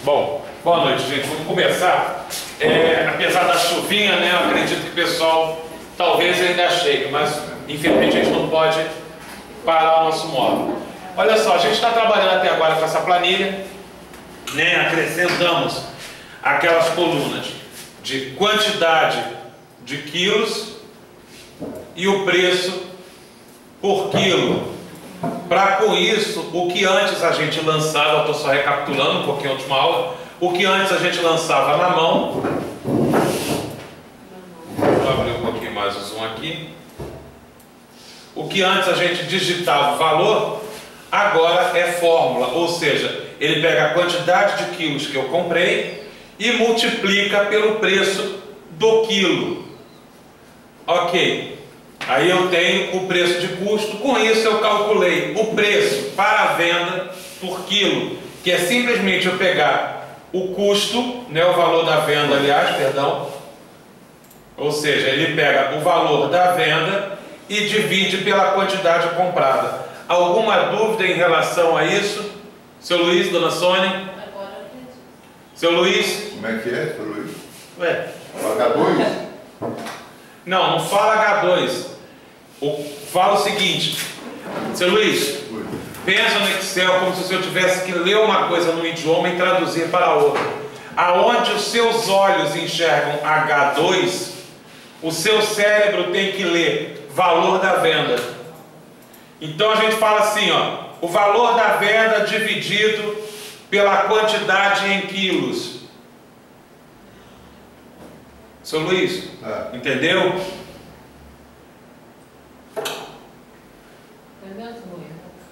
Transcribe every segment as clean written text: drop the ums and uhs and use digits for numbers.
Bom, boa noite, gente. Vamos começar. Apesar da chuvinha, né? Eu acredito que o pessoal talvez ainda chegue, mas infelizmente a gente não pode parar o nosso módulo. Olha só, a gente está trabalhando até agora com essa planilha, né? Acrescentamos aquelas colunas de quantidade de quilos e o preço por quilo. Para com isso, o que antes a gente lançava, eu estou só recapitulando um pouquinho a última aula, o que antes a gente lançava na mão, vou abrir um pouquinho mais o zoom aqui, o que antes a gente digitava o valor, agora é fórmula, ou seja, ele pega a quantidade de quilos que eu comprei e multiplica pelo preço do quilo. Ok. Aí eu tenho o preço de custo, com isso eu calculei o preço para a venda por quilo, que é simplesmente eu pegar o custo, né, o valor da venda, aliás, perdão, ou seja, ele pega o valor da venda e divide pela quantidade comprada. Alguma dúvida em relação a isso? Seu Luiz, dona Sônia? Seu Luiz? Como é que é, seu Luiz? Ué? H2? Não fala H2. Fala o seguinte, seu Luiz, pensa no Excel como se eu tivesse que ler uma coisa num idioma e traduzir para outro. Aonde os seus olhos enxergam H2, o seu cérebro tem que ler valor da venda. Então a gente fala assim, ó, o valor da venda dividido pela quantidade em quilos. Seu Luiz, entendeu?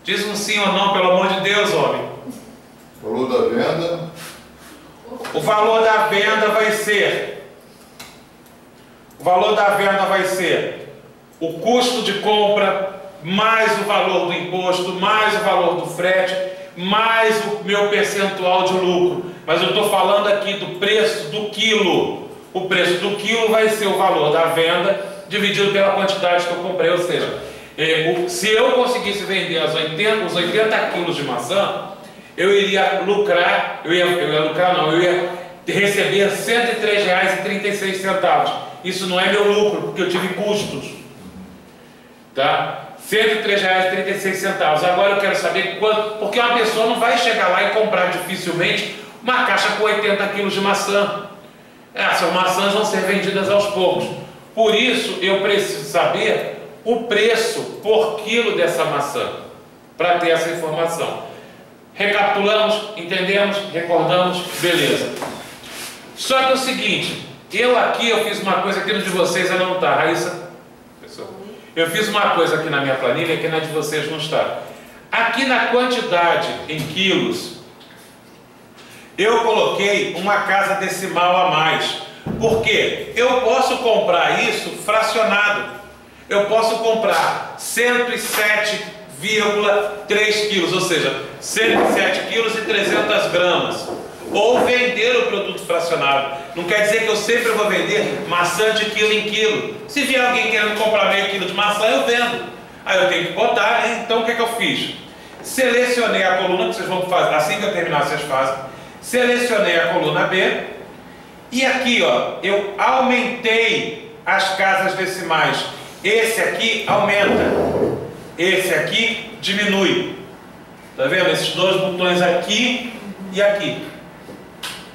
Diz um sim ou não, pelo amor de Deus, homem. Valor da venda. O valor da venda vai ser... O valor da venda vai ser o custo de compra, mais o valor do imposto, mais o valor do frete, mais o meu percentual de lucro. Mas eu estou falando aqui do preço do quilo. O preço do quilo vai ser o valor da venda dividido pela quantidade que eu comprei, ou seja... se eu conseguisse vender os 80 quilos de maçã, eu iria lucrar, eu ia receber R$ 103,36. Isso não é meu lucro, porque eu tive custos. Tá? R$ 103,36. Agora eu quero saber quanto, porque uma pessoa não vai chegar lá e comprar dificilmente uma caixa com 80 quilos de maçã. Essas maçãs vão ser vendidas aos poucos. Por isso eu preciso saber o preço por quilo dessa maçã, para ter essa informação. Recapitulamos, entendemos, recordamos, beleza. Só que é o seguinte, eu fiz uma coisa aqui no de vocês, ela não está, Raíssa? Eu fiz uma coisa aqui na minha planilha que na de vocês não está. Aqui na quantidade em quilos, eu coloquei uma casa decimal a mais. Por quê? Eu posso comprar isso fracionado. Eu posso comprar 107,3 quilos, ou seja, 107 quilos e 300 gramas. Ou vender o produto fracionado. Não quer dizer que eu sempre vou vender maçã de quilo em quilo. Se vier alguém querendo comprar meio quilo de maçã, eu vendo. Aí eu tenho que botar, né? Então o que é que eu fiz? Selecionei a coluna, que vocês vão fazer, assim que eu terminar vocês fazem. Selecionei a coluna B. E aqui, ó, eu aumentei as casas decimais. Esse aqui aumenta, esse aqui diminui. Tá vendo? Esses dois botões aqui e aqui.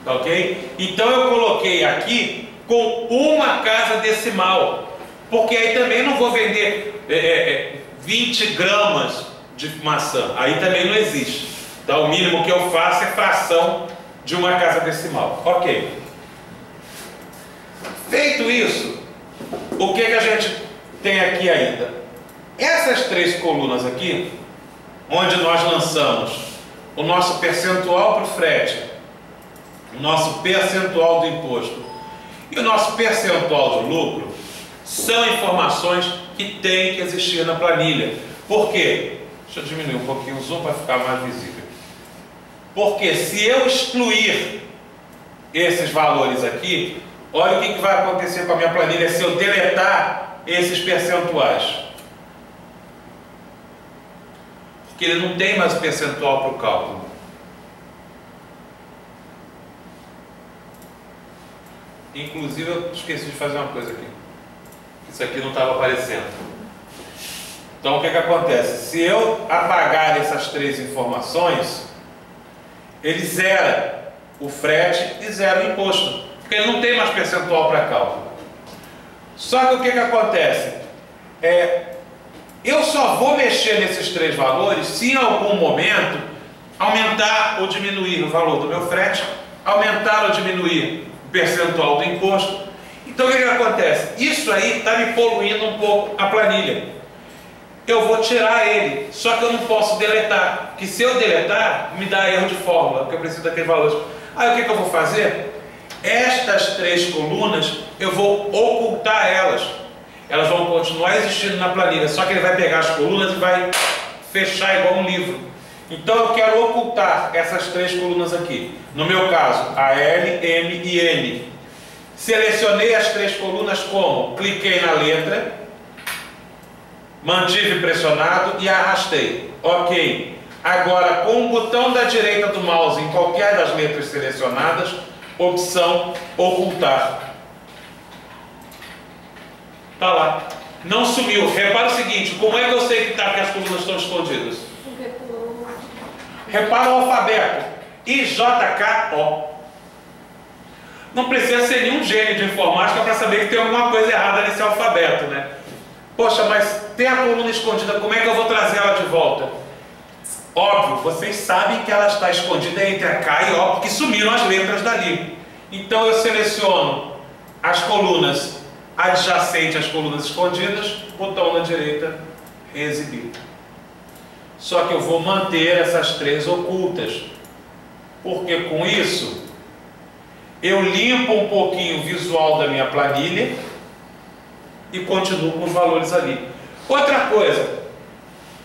Tá ok? Então eu coloquei aqui com uma casa decimal, porque aí também não vou vender 20 gramas de maçã. Aí também não existe. Então o mínimo que eu faço é fração de uma casa decimal. Ok. Feito isso, o que a gente tem aqui ainda? Essas três colunas aqui, onde nós lançamos o nosso percentual para o frete, o nosso percentual do imposto e o nosso percentual de lucro, são informações que têm que existir na planilha. Por quê? Deixa eu diminuir um pouquinho o zoom para ficar mais visível. Porque se eu excluir esses valores aqui, olha o que vai acontecer com a minha planilha se eu deletar esses percentuais. Porque ele não tem mais percentual para o cálculo. Inclusive eu esqueci de fazer uma coisa aqui. Isso aqui não estava aparecendo. Então o que acontece? Se eu apagar essas três informações, ele zera o frete e zera o imposto, porque ele não tem mais percentual para cálculo. Só que o que acontece? Eu só vou mexer nesses três valores se em algum momento aumentar ou diminuir o valor do meu frete, aumentar ou diminuir o percentual do imposto. Então o que acontece? Isso aí está me poluindo um pouco a planilha. Eu vou tirar ele, só que eu não posso deletar, porque se eu deletar, me dá erro de fórmula, porque eu preciso daqueles valores. Aí o que eu vou fazer? Estas três colunas, eu vou ocultar elas. Elas vão continuar existindo na planilha, só que ele vai pegar as colunas e vai fechar igual um livro. Então eu quero ocultar essas três colunas aqui. No meu caso, a L, M e N. Selecionei as três colunas como? Cliquei na letra, mantive pressionado e arrastei. Ok. Agora, com o botão da direita do mouse em qualquer das letras selecionadas, opção ocultar. Tá lá. Não sumiu. Repara o seguinte, como é que eu sei que tá, que as colunas estão escondidas? Repara o alfabeto. IJKO. Não precisa ser nenhum gênio de informática para saber que tem alguma coisa errada nesse alfabeto, né? Poxa, mas tem a coluna escondida, como é que eu vou trazer ela de volta? Óbvio, vocês sabem que ela está escondida entre a K e O, porque sumiram as letras dali. Então eu seleciono as colunas adjacentes às colunas escondidas, botão na direita, reexibir. Só que eu vou manter essas três ocultas, porque com isso eu limpo um pouquinho o visual da minha planilha e continuo com os valores ali. Outra coisa,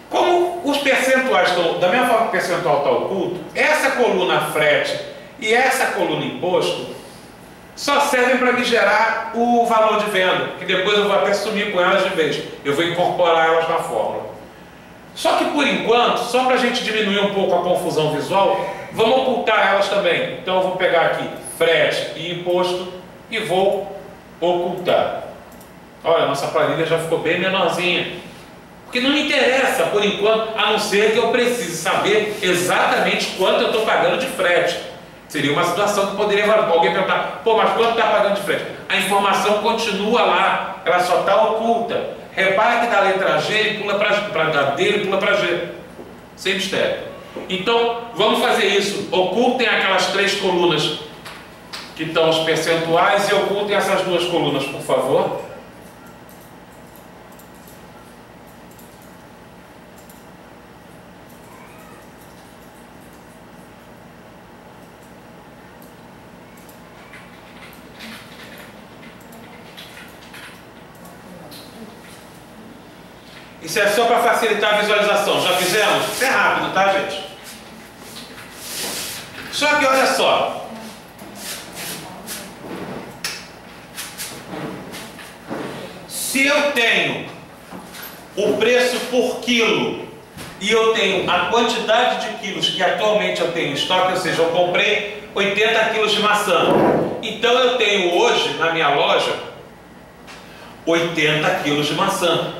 como os percentuais estão, da mesma forma que o percentual está oculto, essa coluna frete e essa coluna imposto só servem para me gerar o valor de venda, que depois eu vou até sumir com elas de vez. Eu vou incorporar elas na fórmula. Só que por enquanto, só para a gente diminuir um pouco a confusão visual, vamos ocultar elas também. Então eu vou pegar aqui frete e imposto e vou ocultar. Olha, nossa planilha já ficou bem menorzinha. Porque não me interessa por enquanto, a não ser que eu precise saber exatamente quanto eu estou pagando de frete. Seria uma situação que poderia alguém perguntar, pô, mas quanto está pagando de frete? A informação continua lá, ela só está oculta. Repara que da letra G ele pula para D, ele pula para G. Sem mistério. Então, vamos fazer isso. Ocultem aquelas três colunas que estão os percentuais e ocultem essas duas colunas, por favor. Isso é só para facilitar a visualização. Já fizemos? Isso é rápido, tá, gente? Só que olha só. Se eu tenho o preço por quilo e eu tenho a quantidade de quilos que atualmente eu tenho em estoque, ou seja, eu comprei 80 quilos de maçã. Então eu tenho hoje na minha loja 80 quilos de maçã.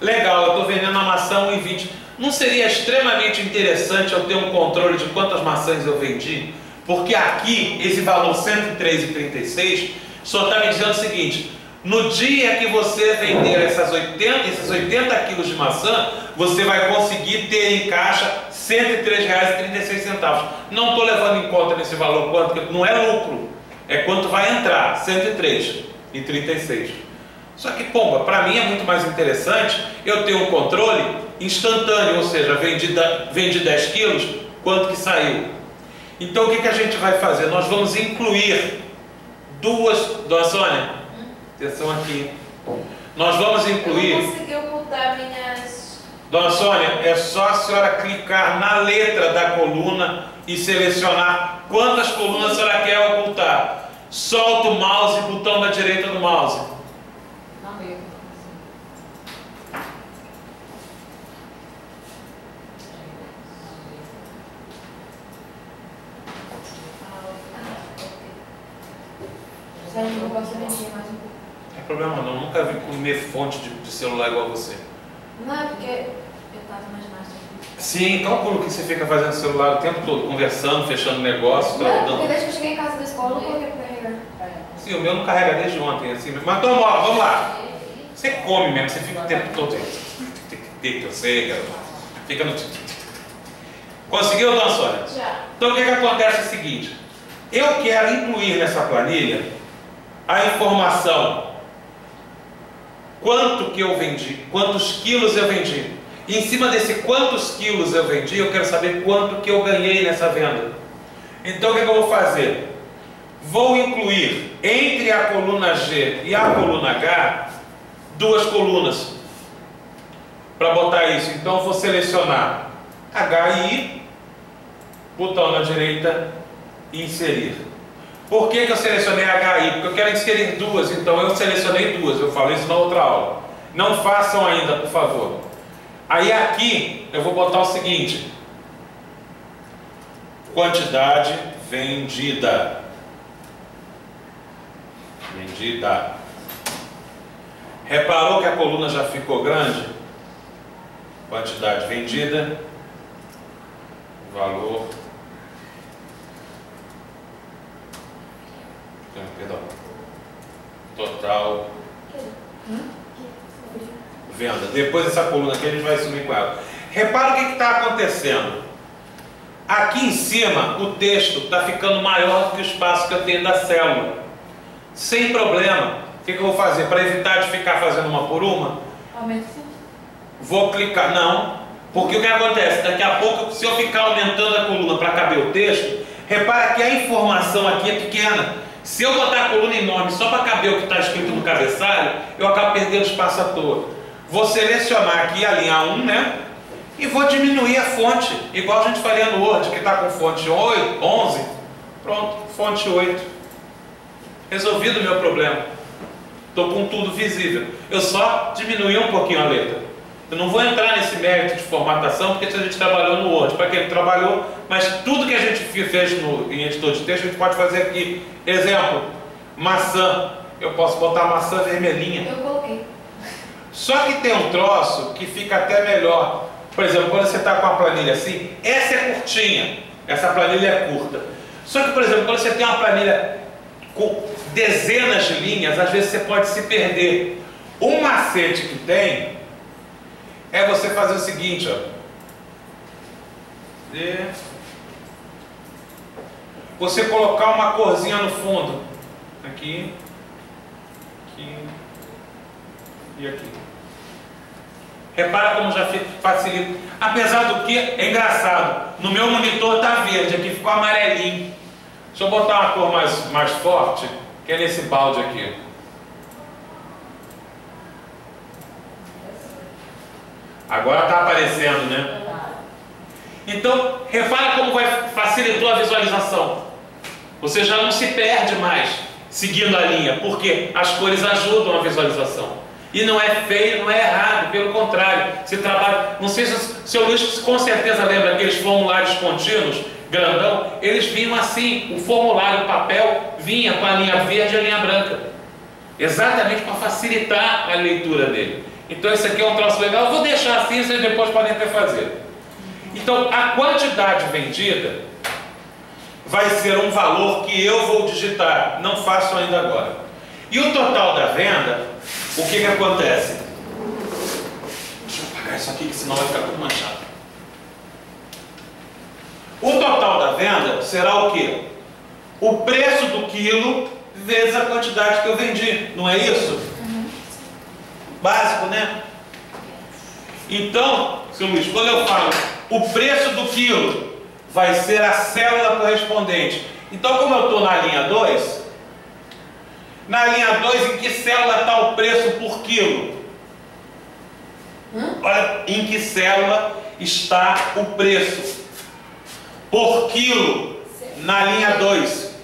Legal, eu estou vendendo a maçã 1,20. Não seria extremamente interessante eu ter um controle de quantas maçãs eu vendi? Porque aqui, esse valor 103,36 só está me dizendo o seguinte: no dia que você vender esses 80 quilos de maçã, você vai conseguir ter em caixa R$ 103,36. Não estou levando em conta nesse valor quanto, porque não é lucro, é quanto vai entrar, R$ 103,36. Só que, pomba, para mim é muito mais interessante eu ter um controle instantâneo, ou seja, vendi 10 quilos, quanto que saiu. Então o que a gente vai fazer? Nós vamos incluir duas... Dona Sônia, atenção aqui. Nós vamos incluir... Eu não consegui ocultar minhas... Dona Sônia, é só a senhora clicar na letra da coluna e selecionar quantas colunas a senhora quer ocultar. Solta o mouse, botão da direita do mouse. Sério, eu posso mexer mais um pouco. Não tem problema não, nunca vi comer fonte de celular igual você. Não, é porque eu tava na ginástica. Sim, calculo que você fica fazendo celular o tempo todo, conversando, fechando negócio, Não, porque desde que eu cheguei em casa da escola, eu coloquei pra carregar. Sim, o meu não carrega desde ontem, assim. Mas então, ó, vamos lá. Você come mesmo, você fica o tempo todo. Eu sei, garoto. Fica no. Conseguiu, dona Sônia? Já. Então o que acontece é o seguinte: eu quero incluir nessa planilha a informação quanto que eu vendi, quantos quilos eu vendi. E em cima desse quantos quilos eu vendi, eu quero saber quanto que eu ganhei nessa venda. Então o que eu vou fazer? Vou incluir entre a coluna G e a coluna H duas colunas para botar isso. Então eu vou selecionar HI, botão na direita, inserir. Por que eu selecionei HI? Porque eu quero inserir duas, então eu selecionei duas. Eu falei isso na outra aula. Não façam ainda, por favor. Aí aqui eu vou botar o seguinte: quantidade vendida. Vendida. Reparou que a coluna já ficou grande? Quantidade vendida, valor, perdão, total, venda. Depois dessa coluna aqui a gente vai sumir com ela. Repara o que está acontecendo. Aqui em cima o texto está ficando maior do que o espaço que eu tenho da célula. Sem problema. O que eu vou fazer? Para evitar de ficar fazendo uma por uma, Aumenta sim. vou clicar, não, porque o que acontece? Daqui a pouco, se eu ficar aumentando a coluna para caber o texto, repara que a informação aqui é pequena. Se eu botar a coluna enorme só para caber o que está escrito no cabeçalho, eu acabo perdendo espaço à toa. Vou selecionar aqui a linha 1, né? E vou diminuir a fonte, igual a gente faria no Word, que está com fonte 8, 11. Pronto, fonte 8. Resolvido o meu problema. Estou com tudo visível. Eu só diminuí um pouquinho a letra. Eu não vou entrar nesse mérito de formatação, porque a gente trabalhou no Word. Para quem trabalhou, mas tudo que a gente fez em editor de texto, a gente pode fazer aqui. Exemplo, maçã. Eu posso botar maçã vermelhinha. Eu coloquei. Só que tem um troço que fica até melhor. Por exemplo, quando você está com a planilha assim, essa é curtinha. Essa planilha é curta. Só que, por exemplo, quando você tem uma planilha com dezenas de linhas, às vezes você pode se perder. Um macete que tem é você fazer o seguinte, ó. Você colocar uma corzinha no fundo. Aqui, aqui e aqui. Repara como já facilita. Apesar do que, é engraçado. No meu monitor está verde, aqui ficou amarelinho. Deixa eu botar uma cor mais forte, que é nesse balde aqui. Agora está aparecendo, né? Então, repara como facilitou a visualização. Você já não se perde mais seguindo a linha, porque as cores ajudam a visualização. E não é feio, não é errado, pelo contrário. Você trabalha. Não sei se o seu Luiz com certeza lembra aqueles formulários contínuos, grandão, eles vinham assim, o formulário, o papel, vinha com a linha verde e a linha branca. Exatamente para facilitar a leitura dele. Então esse aqui é um troço legal, eu vou deixar assim, vocês depois podem até fazer. Então a quantidade vendida vai ser um valor que eu vou digitar, não faço ainda agora. E o total da venda, o que acontece? Deixa eu apagar isso aqui, que senão vai ficar tudo manchado. O total da venda será o quê? O preço do quilo vezes a quantidade que eu vendi, não é isso? Básico, né? Então, seu Luiz, quando eu falo o preço do quilo vai ser a célula correspondente. Então, como eu estou na linha 2, na linha 2, em que célula está o preço por quilo? Olha, em que célula está o preço por quilo na linha 2?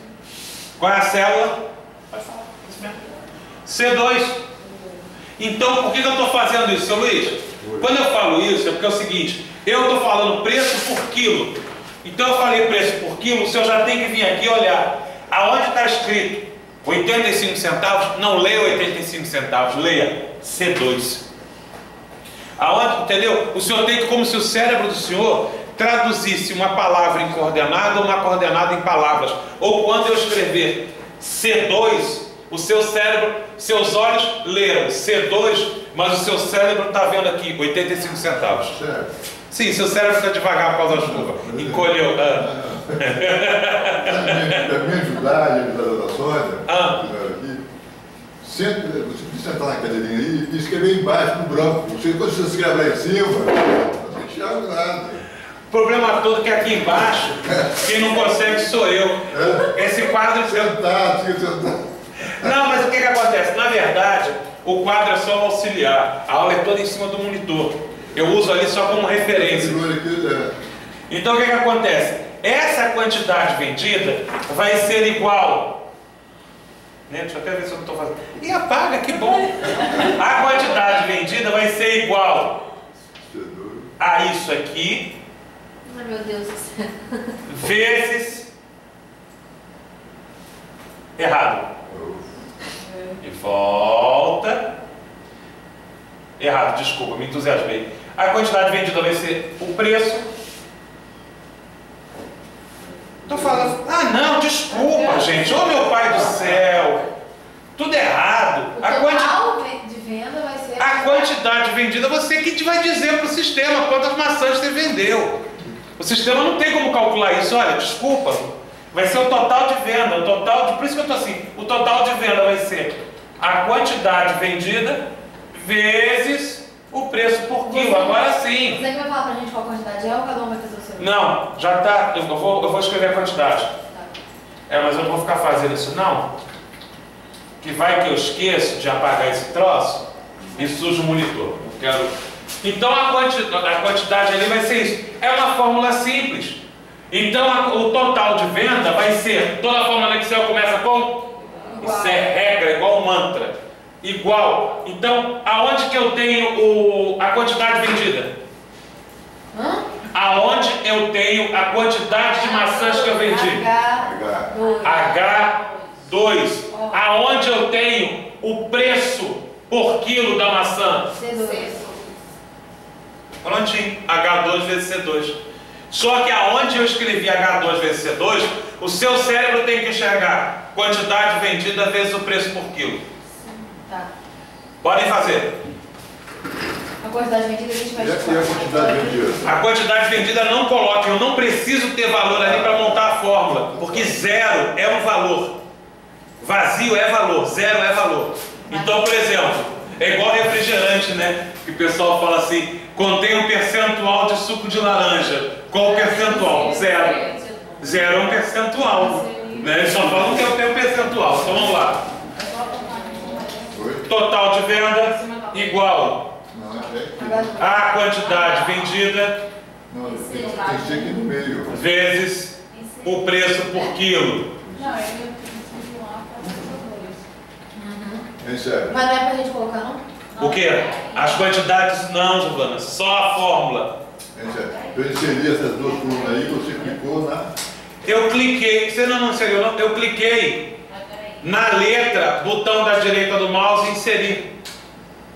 Qual é a célula? Pode falar. C2. Então, por que eu estou fazendo isso, seu Luiz? Quando eu falo isso, é porque é o seguinte: eu estou falando preço por quilo. Então eu falei preço por quilo, o senhor já tem que vir aqui olhar aonde está escrito 85 centavos, não leia 85 centavos, leia C2. Aonde, entendeu? O senhor tem que, como se o cérebro do senhor traduzisse uma palavra em coordenada ou uma coordenada em palavras. Ou quando eu escrever C2, o seu cérebro, seus olhos leram C2, mas o seu cérebro está vendo aqui 85 centavos. Certo. Sim, seu cérebro está devagar por causa da chuva. Encolheu. Para me ajudar a ajudar a Sônia, aqui, você precisa sentar na cadeirinha aí e escrever embaixo no branco. Quando você escreve lá em cima, não enxerga nada. O problema todo é que aqui embaixo, quem não consegue sou eu. Esse quadro... Sentado, fica sentado. Não, mas o que acontece? Na verdade, o quadro é só um auxiliar. A aula é toda em cima do monitor. Eu uso ali só como referência. Então o que acontece? Essa quantidade vendida vai ser igual. Né? Deixa eu até ver se eu não estou fazendo. E apaga, que bom. A quantidade vendida vai ser igual a isso aqui. Ai, meu Deus do céu. Vezes. Errado. E volta. Errado, desculpa, me entusiasmei. A quantidade vendida vai ser o preço. Então fala, ah não, desculpa gente, ô meu pai do céu, tudo errado. O total de venda vai ser... A quantidade vendida, você que vai dizer para o sistema quantas maçãs você vendeu. O sistema não tem como calcular isso, olha, desculpa, vai ser o total de venda, por isso que eu estou assim, o total de venda vai ser a quantidade vendida vezes o preço por quilo, agora sim. Você que vai falar pra gente qual quantidade é ou cada um vai fazer o seu? Não, já está, eu vou escrever a quantidade. Tá. Mas eu não vou ficar fazendo isso não, que vai que eu esqueço de apagar esse troço e sujo o monitor. Eu quero... Então a quantidade ali vai ser isso. É uma fórmula simples. Então o total de venda vai ser, toda a fórmula no Excel começa com? Isso é regra, igual mantra. Igual. Então, aonde que eu tenho a quantidade vendida? Aonde eu tenho a quantidade de maçãs que eu vendi? H2. Aonde eu tenho o preço por quilo da maçã? C2. Prontinho. H2 vezes C2. Só que aonde eu escrevi H2 vezes C2, o seu cérebro tem que enxergar quantidade vendida vezes o preço por quilo. Tá. Podem fazer. A quantidade vendida a gente vai E a quantidade vendida? A quantidade vendida não coloque, eu não preciso ter valor ali para montar a fórmula, porque zero é um valor. Vazio é valor, zero é valor. Então, por exemplo, é igual refrigerante, né? Que o pessoal fala assim, contém um percentual de suco de laranja. Qual o percentual? Zero. Zero é um percentual. Né? Eles só falam que tem um percentual. Então vamos lá. Total de venda igual a quantidade vendida tem que ser aqui no meio. vezes o preço por quilo. É sério. Mas não é pra gente colocar, não? O que? As quantidades não, Giovana, só a fórmula. É sério. Eu inseri essas duas colunas aí, você clicou na... Eu cliquei, você não inseriu não? Eu cliquei na letra, botão da direita do mouse e inseri.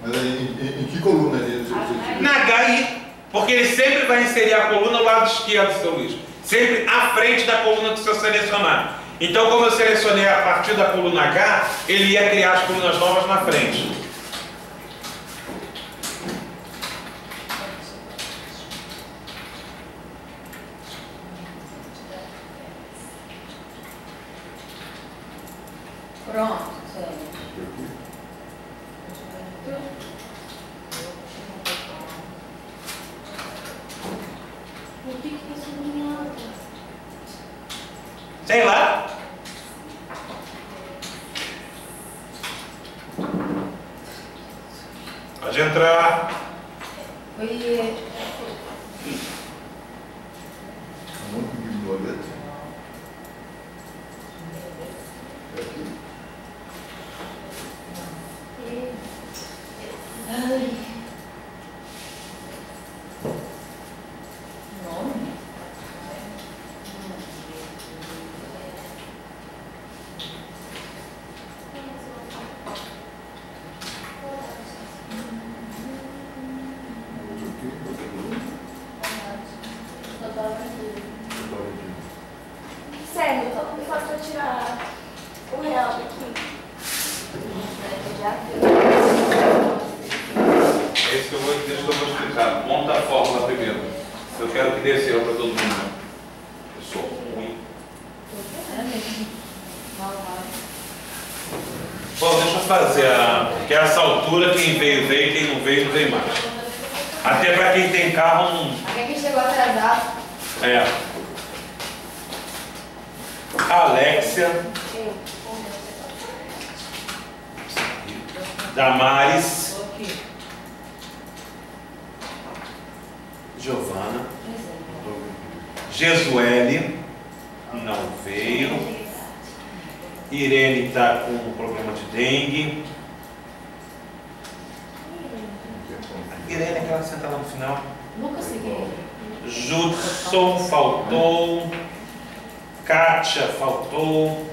Mas em que coluna você Na HI, porque ele sempre vai inserir a coluna ao lado esquerdo, seu Luiz. Sempre à frente da coluna que o senhor selecionar. Então, como eu selecionei a partir da coluna H, ele ia criar as colunas novas na frente. Pronto, sério. Por que tá sublinhado? Sei lá. Pode entrar. Foi... Muito de boleto. Ai. Nome? Sério, todo mundo faz pra tirar o real daqui. Esse que eu vou explicar. Monta a fórmula primeiro. Eu quero que dê zero para todo mundo. Eu sou ruim. Bom, deixa eu fazer porque a essa altura quem veio, veio, quem não veio, não veio mais. Até para quem tem carro não. Até quem chegou atrasado. É. Alexia. Damares. Giovana. Jesuele. Não veio. Irene está com um problema de dengue. Irene, aquela senta lá no final. Nunca segui. Judson faltou. Kátia faltou.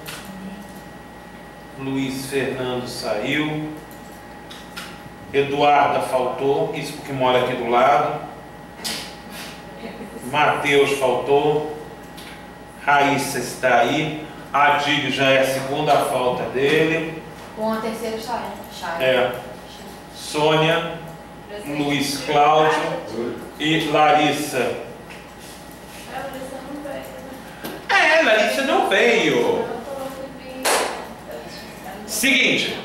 Luiz Fernando saiu. Eduarda faltou. Isso porque mora aqui do lado. Mateus faltou. Raíssa está aí. Adílio já é a segunda falta dele. Com a terceira chave. É. Sônia, Luiz Cláudio e Larissa. Larissa não veio. Seguinte.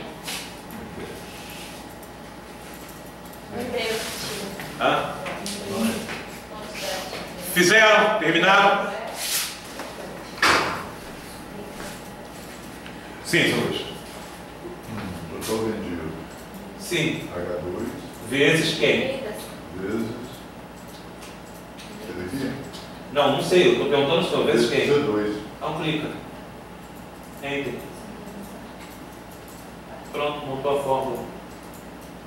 Hã? Fizeram? Terminaram? Sim, Sr. Luiz. Total vendido. Sim. H2. Vezes quem? Vezes. Esse daqui? Não sei, eu estou perguntando o senhor. Vezes quem? C2. Então clica. Enter. Pronto, montou a fórmula.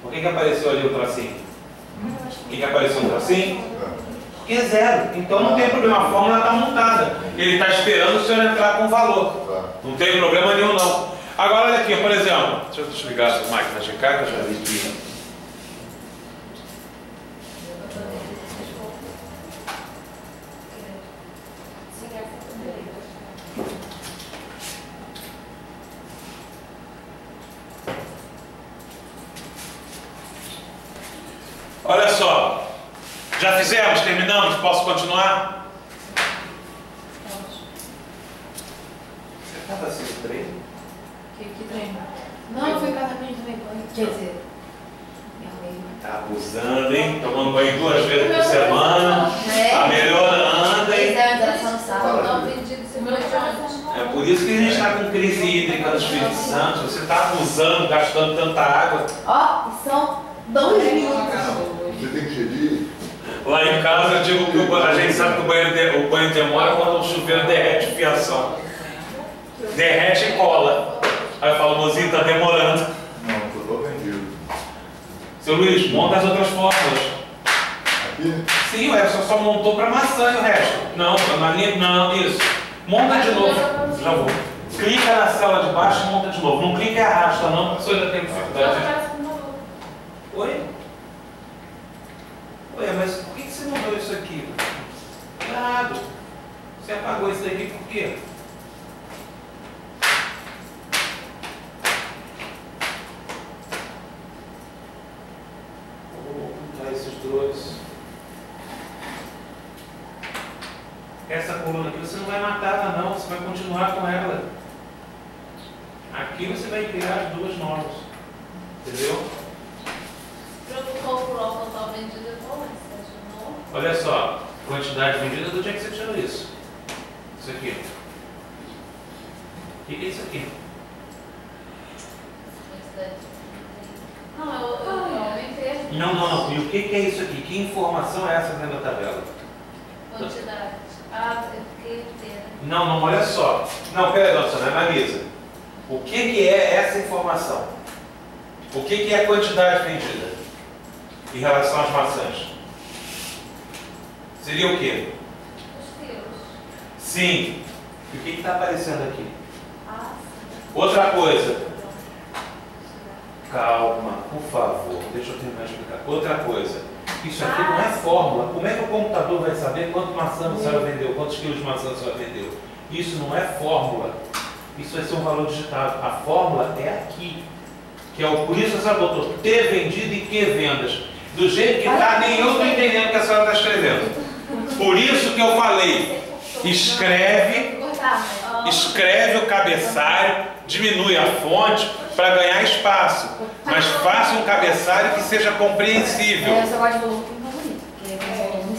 Por que apareceu ali o tracinho? O que apareceu o tracinho? Porque é zero. Então não tem problema, a fórmula está montada. Ele está esperando o senhor entrar com valor. Não tem problema nenhum não. Agora olha aqui, por exemplo. Deixa eu desligar essa máquina de cá que eu já vi aqui. Olha só, já fizemos, terminamos, posso continuar? Você estava assim no treino? Que treino? Não, eu fui pra também banho. Quer dizer, tá abusando, hein? Tomando banho 2 vezes por semana. Tá melhorando, hein? É por isso que a gente está com crise hídrica no Espírito Santo. Você está abusando, gastando tanta água. Ó, são 2 minutos. Você tem que gerir. Lá em casa eu digo que a gente sabe que o banho demora quando o chuveiro derrete fiação. Derrete e cola. Aí eu falo, mozinho, tá demorando. Não, total vendido. Seu Luiz, monta as outras fórmulas. Aqui? Sim, ué, só montou para maçã e o resto. Não, na linha, não, isso. Monta de novo. Já vou. Clica na célula de baixo e monta de novo. Não clica e arrasta, não, porque a pessoa ainda tem dificuldade. Oi? Ué, mas por que você mudou isso aqui? Nada. Você apagou isso daqui por quê? Vou juntar esses dois. Essa coluna aqui você não vai matar ela não, você vai continuar com ela. Aqui você vai criar as duas novas. Entendeu? Olha só, quantidade vendida, de onde é que você tirou isso? Isso aqui. O que é isso aqui? Não, eu aumentei. Não. E o que é isso aqui? Que informação é essa dentro da tabela? Quantidade. Ah, é porque Não, olha só. Não, pera, dona, analisa. O que é essa informação? O que é a quantidade vendida em relação às maçãs? Seria o quê? os quilos. Sim. E o que está aparecendo aqui? Ah, sim. Outra coisa. Calma, por favor. Deixa eu terminar de explicar. Outra coisa. Isso aqui não é fórmula. Como é que o computador vai saber quanto maçã a senhora vendeu? Quantos quilos de maçã a senhora vendeu? Isso não é fórmula. Isso vai ser um valor digitado. A fórmula é aqui. Que é por isso essa botou ter vendido e que vendas. Do jeito que está, nem eu estou entendendo o que a senhora está escrevendo. Por isso que eu falei, escreve o cabeçalho, diminui a fonte para ganhar espaço. Mas faça um cabeçalho que seja compreensível. Eu só gosto de volume com favorito, porque é volume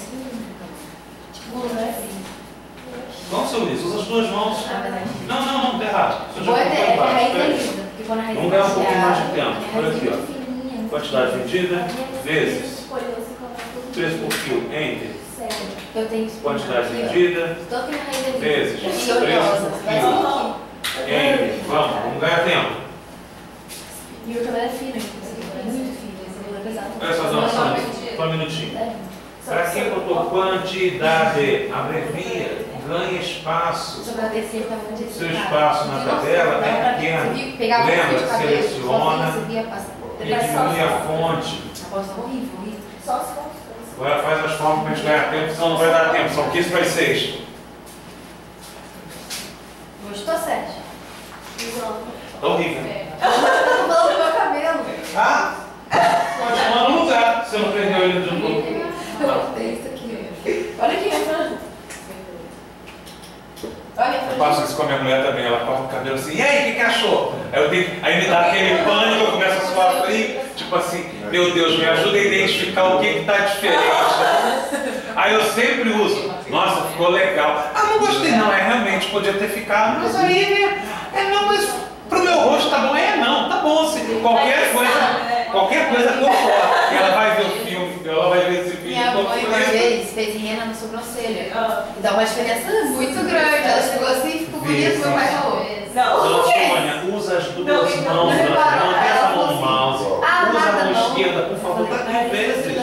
tipo, volume é assim. Vamos, seu Luiz, usa as duas mãos. Não, tá errado. Boa ideia, é raiz da vida. Vamos ganhar um pouquinho mais de tempo. Olha aqui, ó. Quantidade vendida vezes 3 por quilo, enter. Quantidade vendida vezes 3 por quilo, enter. Vamos ganhar tempo. E o cabelo é fino, é muito fino, esse cabelo é pesado. Olha só, dona Sandra, só um minutinho. Para quem botou quantidade, abrevia, ganha espaço. Seu espaço na tabela é pequeno. Lembra, seleciona e diminui a fonte. Agora faz as formas para a gente ganhar tempo, senão não vai dar tempo. São 15 para as 6. Hoje estou 7. Tá horrível. Eu tô falando do meu cabelo. Ah? Continua no lugar. Você não prendeu ele de novo. Tem isso aqui. Olha aqui, minha franja. Olha a Eu faço isso com a minha mulher também, ela corta o cabelo assim, e aí, o que achou? Aí me dá aquele pânico, eu começo a suar frio, tipo assim, meu Deus, me ajuda a identificar o que está diferente. Aí eu sempre uso, nossa, ficou legal. Ah, não gostei não, realmente, podia ter ficado, mas aí, não, mas pro meu rosto tá bom, não, tá bom, assim, qualquer coisa concorda. E ela vai ver o filme, ela vai ver esse filme. Minha mãe uma vez fez rena na sobrancelha. E dá uma diferença muito grande. Ela chegou assim e ficou bonita, meu pai falou. Dona Sônia, usa as duas mãos, não deixa a mão no mouse. Usa a mão esquerda, por favor, tá 3 vezes. O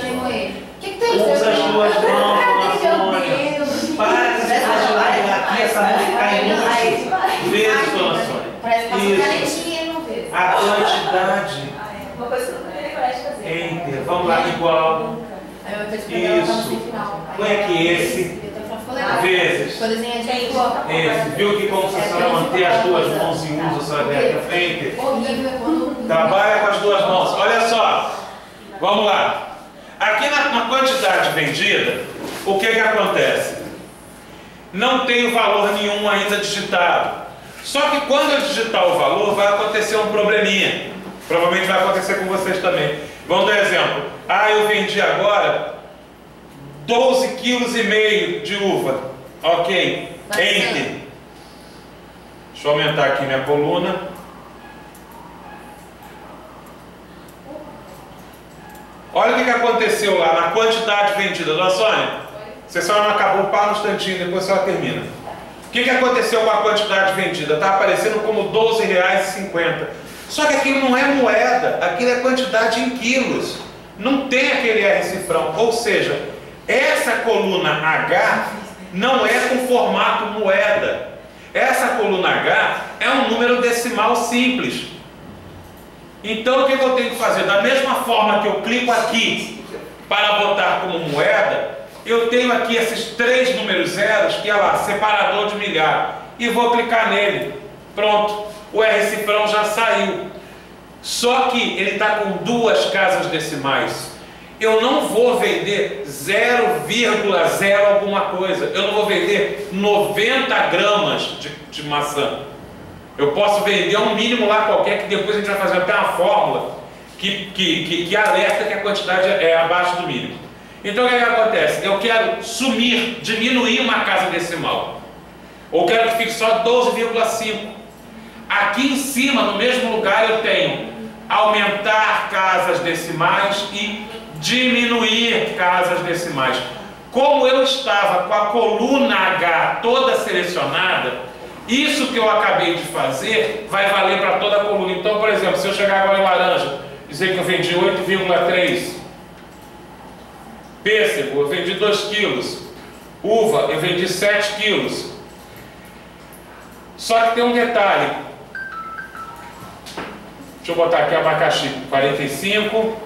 que tem? Usa as duas mãos, Dona Sônia. Para de se imaginar aqui, essa mão cai muito. Vezes, Dona Sônia. Parece que passa canetinha e não vê. A quantidade. Uma coisa que eu não tenho coragem de fazer. Enter, vamos lá, igual. Isso. Põe aqui esse. Vezes. Esse. Viu que como se a senhora manter as duas mãos em uso, a senhora vem aqui à frente? Trabalha com as duas mãos. Olha só. Vamos lá. Aqui na quantidade vendida, o que acontece? Não tem valor nenhum ainda digitado. Só que quando eu digitar o valor, vai acontecer um probleminha. Provavelmente vai acontecer com vocês também. Vamos dar exemplo. Eu vendi agora 12,5 kg de uva. Ok. Enter. Deixa eu aumentar aqui minha coluna. Olha o que aconteceu lá na quantidade vendida. Dona Sônia, você só não acabou, para um instantinho, depois ela termina. O que aconteceu com a quantidade vendida? Está aparecendo como R$12,50. Só que aquilo não é moeda, aquilo é quantidade em quilos. Não tem aquele R cifrão. Ou seja, essa coluna H não é com formato moeda. Essa coluna H é um número decimal simples. Então o que eu tenho que fazer? Da mesma forma que eu clico aqui para botar como moeda, eu tenho aqui esses 3 números zeros, que é lá, separador de milhar, e vou clicar nele. Pronto, o R cifrão já saiu. Só que ele está com 2 casas decimais. Eu não vou vender 0,0 alguma coisa. Eu não vou vender 90 gramas de maçã. Eu posso vender um mínimo lá qualquer, que depois a gente vai fazer até uma fórmula que alerta que a quantidade é abaixo do mínimo. Então o que acontece? Eu quero diminuir uma casa decimal. Ou quero que fique só 12,5. Aqui em cima, no mesmo lugar, eu tenho aumentar casas decimais e diminuir casas decimais. Como eu estava com a coluna H toda selecionada, isso que eu acabei de fazer vai valer para toda a coluna. Então, por exemplo, se eu chegar agora em laranja, dizer que eu vendi 8,3. Pêssego, eu vendi 2 quilos. Uva, eu vendi 7 quilos. Só que tem um detalhe. Deixa eu botar aqui abacaxi, 45.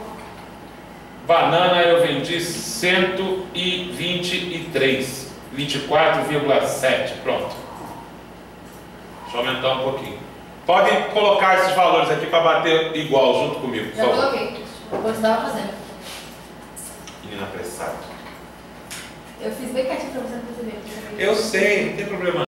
Banana eu vendi 123. 24,7. Pronto. Deixa eu aumentar um pouquinho. Podem colocar esses valores aqui para bater igual junto comigo, por Já favor. coloquei. Depois estava fazendo. Menina apressada. Eu fiz bem quietinho pra você não perceber. Eu sei, não tem problema